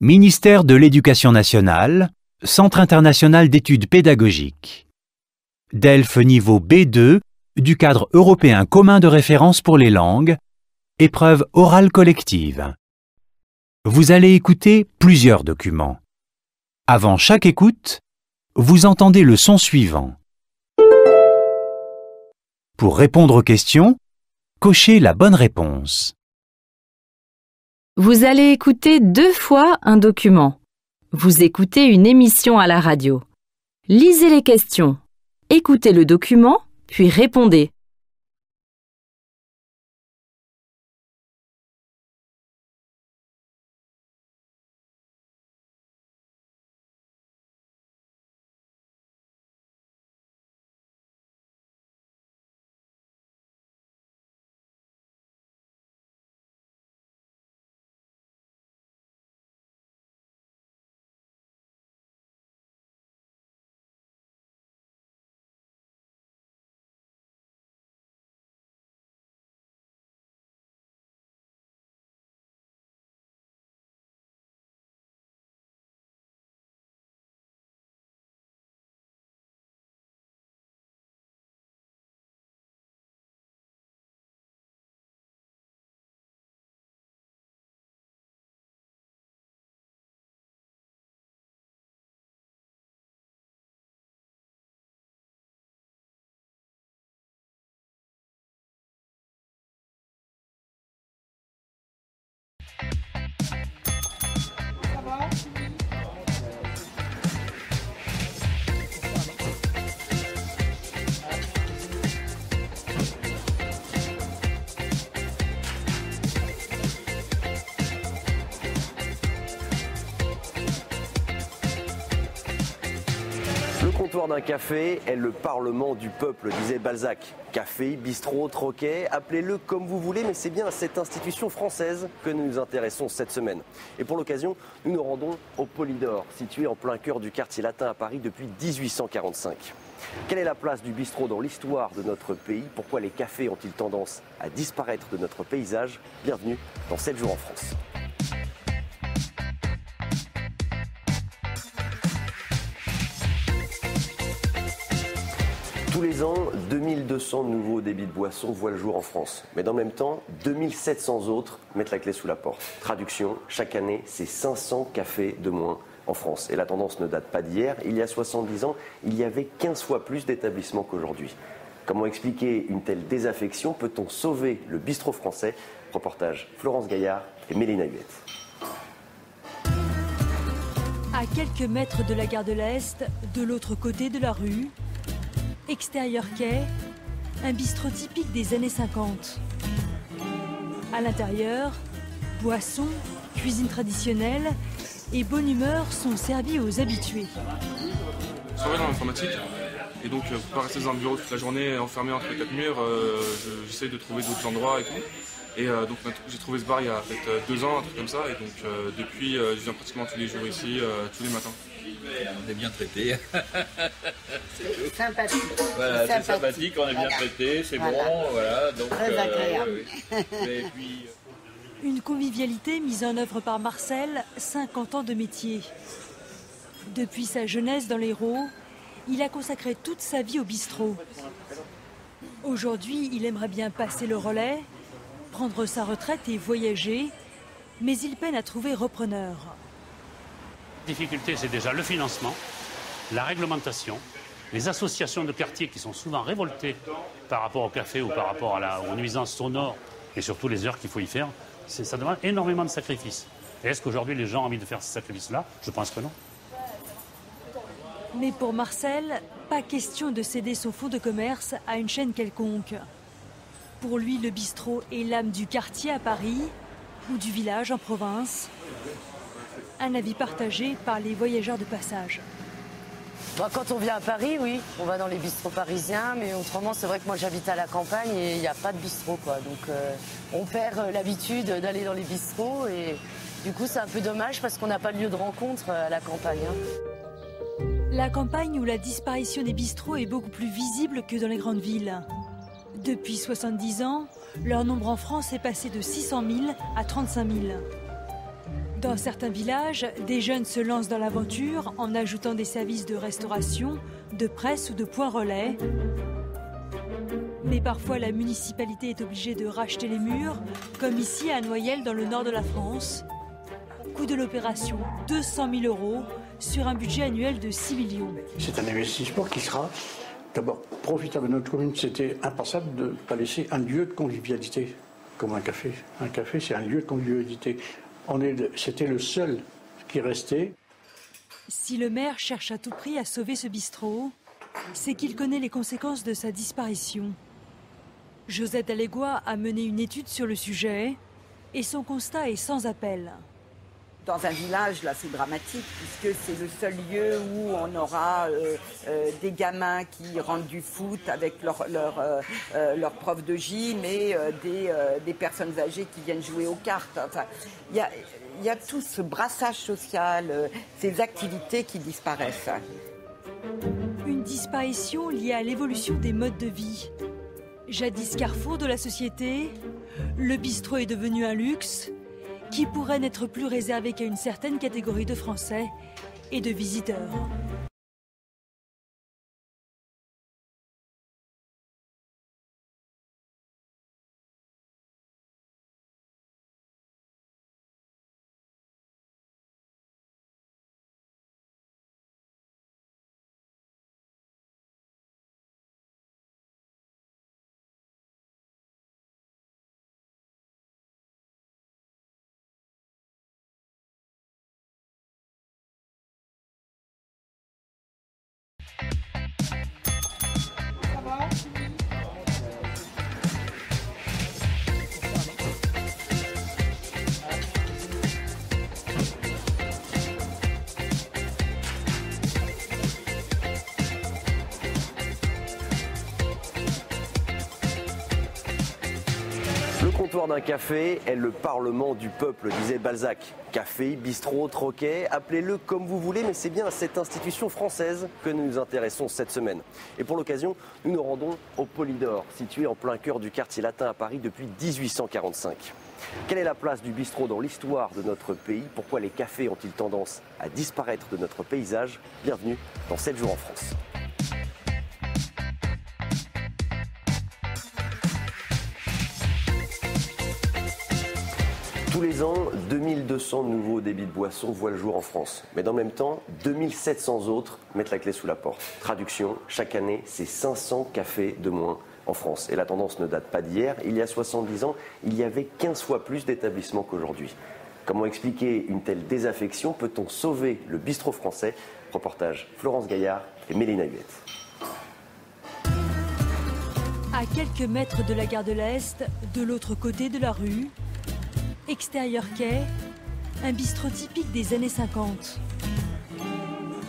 Ministère de l'Éducation nationale, Centre international d'études pédagogiques. DELF niveau B2 du cadre européen commun de référence pour les langues, épreuve orale collective. Vous allez écouter plusieurs documents. Avant chaque écoute, vous entendez le son suivant. Pour répondre aux questions, cochez la bonne réponse. Vous allez écouter 2 fois un document. Vous écoutez une émission à la radio. Lisez les questions. Écoutez le document, puis répondez. Le comptoir d'un café est le parlement du peuple, disait Balzac. Café, bistrot, troquet, appelez-le comme vous voulez, mais c'est bien à cette institution française que nous nous intéressons cette semaine. Et pour l'occasion, nous nous rendons au Polydor, situé en plein cœur du quartier latin à Paris depuis 1845. Quelle est la place du bistrot dans l'histoire de notre pays? Pourquoi les cafés ont-ils tendance à disparaître de notre paysage? Bienvenue dans 7 jours en France. Tous les ans, 2200 nouveaux débits de boissons voient le jour en France. Mais dans le même temps, 2700 autres mettent la clé sous la porte. Traduction, chaque année, c'est 500 cafés de moins en France. Et la tendance ne date pas d'hier. Il y a 70 ans, il y avait 15 fois plus d'établissements qu'aujourd'hui. Comment expliquer une telle désaffection? Peut-on sauver le bistrot français? Reportage Florence Gaillard et Mélina Huette. À quelques mètres de la gare de l'Est, de l'autre côté de la rue, extérieur quai, un bistrot typique des années 50. À l'intérieur, boissons, cuisine traditionnelle et bonne humeur sont servis aux habitués. Je travaille dans l'informatique et donc pour pas rester dans le bureau toute la journée enfermé entre les 4 murs, j'essaie de trouver d'autres endroits et tout. Et donc j'ai trouvé ce bar il y a peut-être 2 ans, un truc comme ça, et donc depuis je viens pratiquement tous les jours ici, tous les matins. On est bien traité. C'est sympathique. Voilà, c'est sympathique, on est bien traité, c'est voilà. Bon, voilà. Donc, très agréable. Et puis... Une convivialité mise en œuvre par Marcel, 50 ans de métier. Depuis sa jeunesse dans l'Hérault, il a consacré toute sa vie au bistrot. Aujourd'hui, il aimerait bien passer le relais, prendre sa retraite et voyager, mais il peine à trouver repreneur. La difficulté, c'est déjà le financement, la réglementation, les associations de quartier qui sont souvent révoltées par rapport au café ou par rapport aux nuisances sonores et surtout les heures qu'il faut y faire. Ça demande énormément de sacrifices. Et est-ce qu'aujourd'hui les gens ont envie de faire ces sacrifices-là? Je pense que non. Mais pour Marcel, pas question de céder son fonds de commerce à une chaîne quelconque. Pour lui, le bistrot est l'âme du quartier à Paris ou du village en province. Un avis partagé par les voyageurs de passage. Bon, quand on vient à Paris, oui, on va dans les bistrots parisiens, mais autrement, c'est vrai que moi j'habite à la campagne et il n'y a pas de bistrot, quoi. Donc on perd l'habitude d'aller dans les bistrots et du coup c'est un peu dommage parce qu'on n'a pas de lieu de rencontre à la campagne. Hein. La campagne où la disparition des bistrots est beaucoup plus visible que dans les grandes villes. Depuis 70 ans, leur nombre en France est passé de 600 000 à 35 000. Dans certains villages, des jeunes se lancent dans l'aventure en ajoutant des services de restauration, de presse ou de point relais. Mais parfois, la municipalité est obligée de racheter les murs, comme ici à Noyelles, dans le nord de la France. Coût de l'opération, 200 000 € sur un budget annuel de 6 millions. C'est un investissement qui sera d'abord profitable à notre commune. C'était impensable de ne pas laisser un lieu de convivialité comme un café. Un café, c'est un lieu de convivialité. C'était le seul qui restait. Si le maire cherche à tout prix à sauver ce bistrot, c'est qu'il connaît les conséquences de sa disparition. Josette Allegua a mené une étude sur le sujet et son constat est sans appel. Dans un village, là, c'est dramatique puisque c'est le seul lieu où on aura des gamins qui rentrent du foot avec leur prof de gym et des personnes âgées qui viennent jouer aux cartes. Enfin, il y a tout ce brassage social, ces activités qui disparaissent. Une disparition liée à l'évolution des modes de vie. Jadis carrefour de la société, le bistrot est devenu un luxe qui pourrait n'être plus réservé qu'à une certaine catégorie de Français et de visiteurs. Le comptoir d'un café est le parlement du peuple, disait Balzac. Café, bistrot, troquet, appelez-le comme vous voulez, mais c'est bien à cette institution française que nous nous intéressons cette semaine. Et pour l'occasion, nous nous rendons au Polydor, situé en plein cœur du quartier latin à Paris depuis 1845. Quelle est la place du bistrot dans l'histoire de notre pays? Pourquoi les cafés ont-ils tendance à disparaître de notre paysage? Bienvenue dans 7 jours en France. Tous les ans, 2200 nouveaux débits de boissons voient le jour en France. Mais dans le même temps, 2700 autres mettent la clé sous la porte. Traduction, chaque année, c'est 500 cafés de moins en France. Et la tendance ne date pas d'hier. Il y a 70 ans, il y avait 15 fois plus d'établissements qu'aujourd'hui. Comment expliquer une telle désaffection? Peut-on sauver le bistrot français? Reportage Florence Gaillard et Mélina Huette. À quelques mètres de la gare de l'Est, de l'autre côté de la rue, extérieur quai, un bistrot typique des années 50.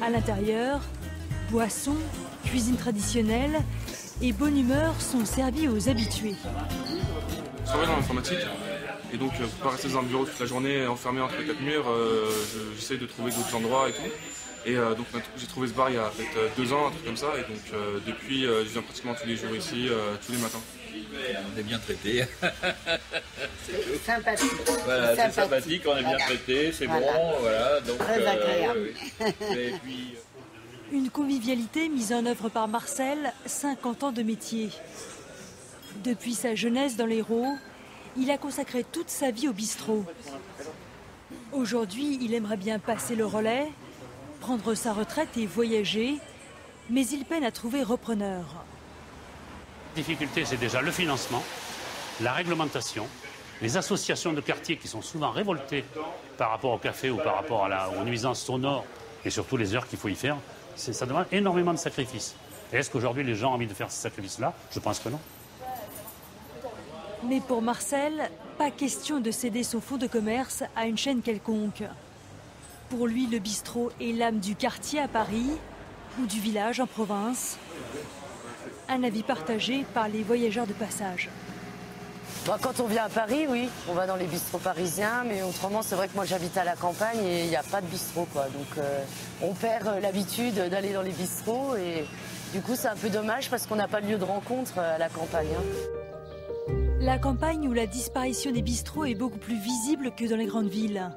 À l'intérieur, boissons, cuisine traditionnelle et bonne humeur sont servis aux habitués. Je travaille dans l'informatique et donc pour pas rester dans un bureau toute la journée enfermé entre les 4 murs, j'essaie de trouver d'autres endroits et tout. Et donc j'ai trouvé ce bar il y a peut-être 2 ans, un truc comme ça, et donc depuis je viens pratiquement tous les jours ici, tous les matins. On est bien traité. C'est sympathique. Voilà, c'est sympathique, on est bien traité, c'est Voilà. bon, voilà. Donc, Très agréable. Et puis, Une convivialité mise en œuvre par Marcel, 50 ans de métier. Depuis sa jeunesse dans l'Hérault, il a consacré toute sa vie au bistrot. Aujourd'hui, il aimerait bien passer le relais, prendre sa retraite et voyager, mais il peine à trouver repreneur. La difficulté, c'est déjà le financement, la réglementation, les associations de quartier qui sont souvent révoltées par rapport au café ou par rapport aux nuisances sonores et surtout les heures qu'il faut y faire. Ça demande énormément de sacrifices. Et est-ce qu'aujourd'hui les gens ont envie de faire ces sacrifices-là? Je pense que non. Mais pour Marcel, pas question de céder son fonds de commerce à une chaîne quelconque. Pour lui, le bistrot est l'âme du quartier à Paris ou du village en province. Un avis partagé par les voyageurs de passage. Quand on vient à Paris, oui, on va dans les bistrots parisiens, mais autrement, c'est vrai que moi j'habite à la campagne et il n'y a pas de bistrot, quoi. Donc on perd l'habitude d'aller dans les bistrots et du coup c'est un peu dommage parce qu'on n'a pas de lieu de rencontre à la campagne. La campagne où la disparition des bistrots est beaucoup plus visible que dans les grandes villes.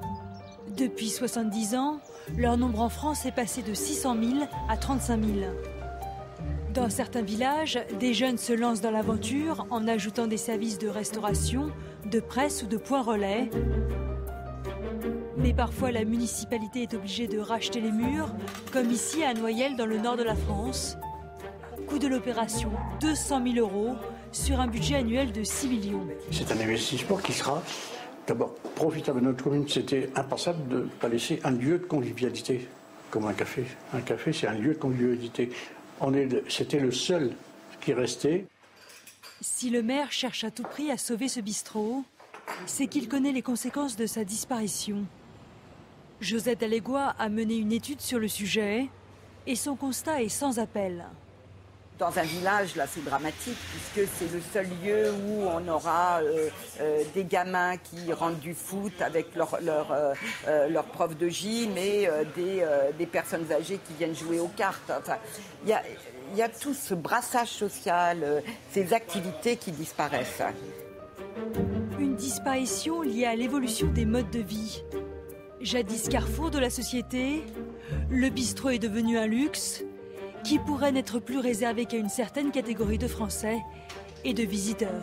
Depuis 70 ans, leur nombre en France est passé de 600 000 à 35 000. Dans certains villages, des jeunes se lancent dans l'aventure en ajoutant des services de restauration, de presse ou de point relais. Mais parfois, la municipalité est obligée de racheter les murs, comme ici à Noyelles dans le nord de la France. Coût de l'opération, 200 000 € sur un budget annuel de 6 millions. C'est un investissement qui sera d'abord profitable à notre commune. C'était impensable de ne pas laisser un lieu de convivialité comme un café. Un café, c'est un lieu de convivialité. C'était le seul qui restait. Si le maire cherche à tout prix à sauver ce bistrot, c'est qu'il connaît les conséquences de sa disparition. Josette Allegua a mené une étude sur le sujet et son constat est sans appel. Dans un village, là, c'est dramatique, puisque c'est le seul lieu où on aura des gamins qui rentrent du foot avec leur prof de gym et des personnes âgées qui viennent jouer aux cartes. Enfin, il y a tout ce brassage social, ces activités qui disparaissent. Une disparition liée à l'évolution des modes de vie. Jadis carrefour de la société, le bistrot est devenu un luxe qui pourrait n'être plus réservé qu'à une certaine catégorie de Français et de visiteurs.